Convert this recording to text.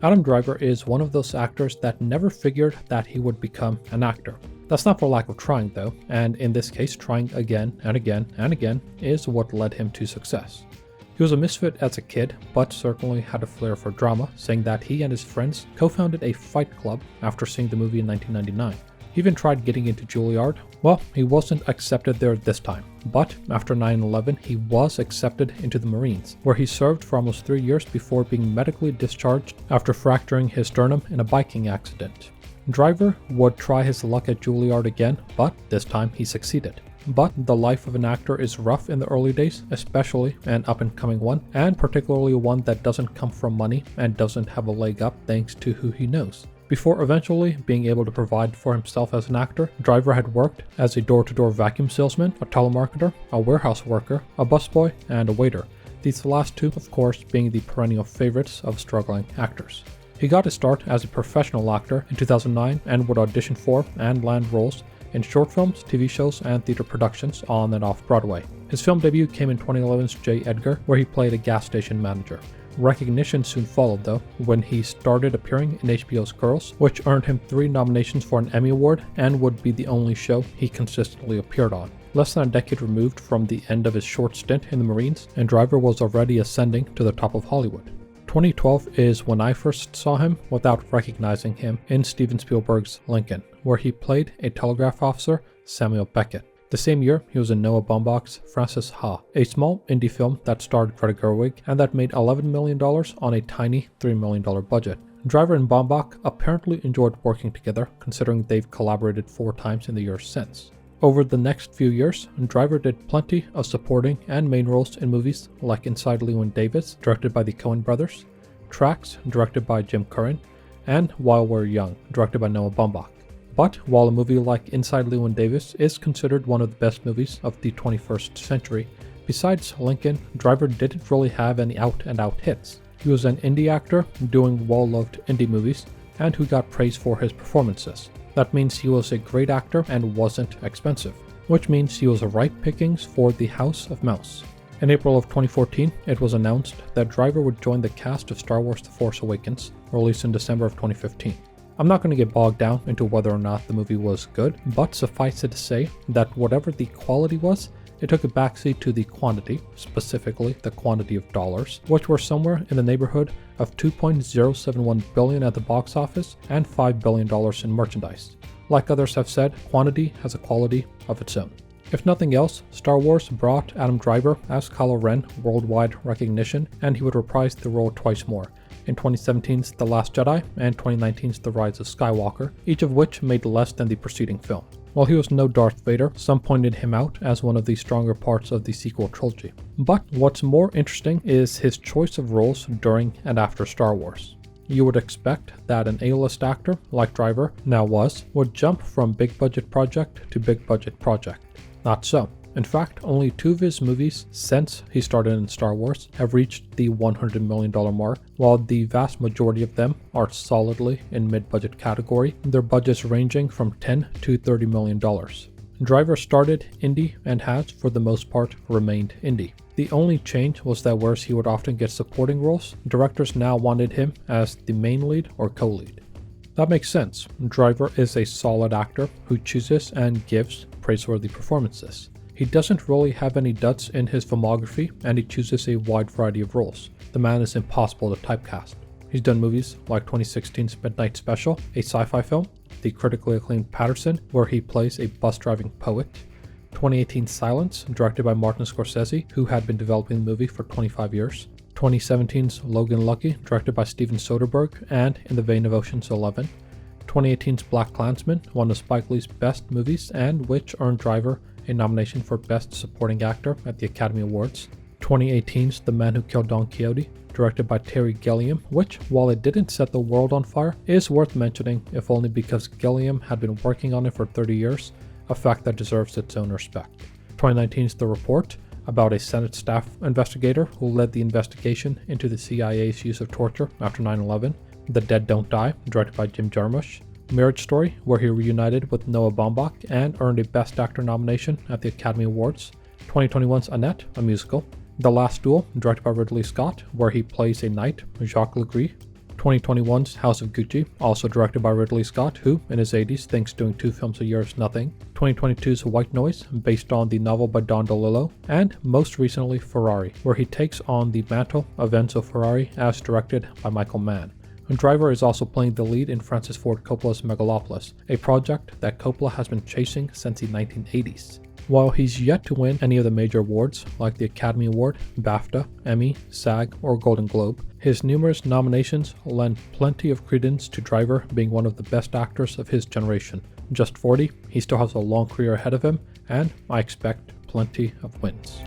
Adam Driver is one of those actors that never figured that he would become an actor. That's not for lack of trying though, and in this case trying again and again and again is what led him to success. He was a misfit as a kid, but certainly had a flair for drama, saying that he and his friends co-founded a fight club after seeing the movie in 1999. He even tried getting into Juilliard. Well, he wasn't accepted there this time, but after 9/11 he was accepted into the Marines, where he served for almost 3 years before being medically discharged after fracturing his sternum in a biking accident. Driver would try his luck at Juilliard again, but this time he succeeded. But the life of an actor is rough in the early days, especially an up-and-coming one, and particularly one that doesn't come from money and doesn't have a leg up thanks to who he knows. Before eventually being able to provide for himself as an actor, Driver had worked as a door-to-door vacuum salesman, a telemarketer, a warehouse worker, a busboy, and a waiter. These last two, of course, being the perennial favorites of struggling actors. He got his start as a professional actor in 2009 and would audition for and land roles in short films, TV shows, and theater productions on and off Broadway. His film debut came in 2011's J. Edgar, where he played a gas station manager. Recognition soon followed though, when he started appearing in HBO's Girls, which earned him 3 nominations for an Emmy Award and would be the only show he consistently appeared on. Less than a decade removed from the end of his short stint in the Marines, and Driver was already ascending to the top of Hollywood. 2012 is when I first saw him without recognizing him in Steven Spielberg's Lincoln, where he played a telegraph officer, Samuel Beckett. The same year, he was in Noah Baumbach's Frances Ha, a small indie film that starred Greta Gerwig and that made $11 million on a tiny $3 million budget. Driver and Baumbach apparently enjoyed working together, considering they've collaborated 4 times in the years since. Over the next few years, Driver did plenty of supporting and main roles in movies like Inside Llewyn Davis, directed by the Coen brothers, Tracks, directed by Jim Curran, and While We're Young, directed by Noah Baumbach. But while a movie like Inside Llewyn Davis is considered one of the best movies of the 21st century, besides Lincoln, Driver didn't really have any out-and-out hits. He was an indie actor doing well-loved indie movies and who got praise for his performances. That means he was a great actor and wasn't expensive, which means he was a ripe pickings for the House of Mouse. In April of 2014, it was announced that Driver would join the cast of Star Wars The Force Awakens, released in December of 2015. I'm not going to get bogged down into whether or not the movie was good, but suffice it to say that whatever the quality was, it took a backseat to the quantity, specifically the quantity of dollars, which were somewhere in the neighborhood of $2.071 billion at the box office and $5 billion in merchandise. Like others have said, quantity has a quality of its own. If nothing else, Star Wars brought Adam Driver as Kylo Ren worldwide recognition, and he would reprise the role twice more, in 2017's The Last Jedi and 2019's The Rise of Skywalker, each of which made less than the preceding film. While he was no Darth Vader, some pointed him out as one of the stronger parts of the sequel trilogy. But what's more interesting is his choice of roles during and after Star Wars. You would expect that an A-list actor, like Driver now was, would jump from big budget project to big budget project. Not so. In fact, only 2 of his movies since he started in Star Wars have reached the $100 million mark, while the vast majority of them are solidly in mid-budget category, their budgets ranging from $10 to $30 million. Driver started indie and has, for the most part, remained indie. The only change was that whereas he would often get supporting roles, directors now wanted him as the main lead or co-lead. That makes sense. Driver is a solid actor who chooses and gives praiseworthy performances. He doesn't really have any duds in his filmography, and he chooses a wide variety of roles. The man is impossible to typecast. He's done movies like 2016's Midnight Special, a sci-fi film, the critically acclaimed Patterson, where he plays a bus-driving poet, 2018's Silence, directed by Martin Scorsese, who had been developing the movie for 25 years, 2017's Logan Lucky, directed by Steven Soderbergh, and in the vein of Ocean's 11, 2018's Black Klansman, one of Spike Lee's best movies and which earned Driver a nomination for Best Supporting Actor at the Academy Awards, 2018's The Man Who Killed Don Quixote, directed by Terry Gilliam, which, while it didn't set the world on fire, is worth mentioning if only because Gilliam had been working on it for 30 years, a fact that deserves its own respect. 2019's The Report, about a Senate staff investigator who led the investigation into the CIA's use of torture after 9/11, The Dead Don't Die, directed by Jim Jarmusch, Marriage Story, where he reunited with Noah Baumbach and earned a Best Actor nomination at the Academy Awards, 2021's Annette, a musical, The Last Duel, directed by Ridley Scott, where he plays a knight, Jacques Legris, 2021's House of Gucci, also directed by Ridley Scott, who, in his 80s, thinks doing 2 films a year is nothing. 2022's White Noise, based on the novel by Don DeLillo. And most recently, Ferrari, where he takes on the mantle of Enzo Ferrari as directed by Michael Mann. Driver is also playing the lead in Francis Ford Coppola's Megalopolis, a project that Coppola has been chasing since the 1980s. While he's yet to win any of the major awards, like the Academy Award, BAFTA, Emmy, SAG, or Golden Globe, his numerous nominations lend plenty of credence to Driver being one of the best actors of his generation. Just 40, he still has a long career ahead of him, and I expect plenty of wins.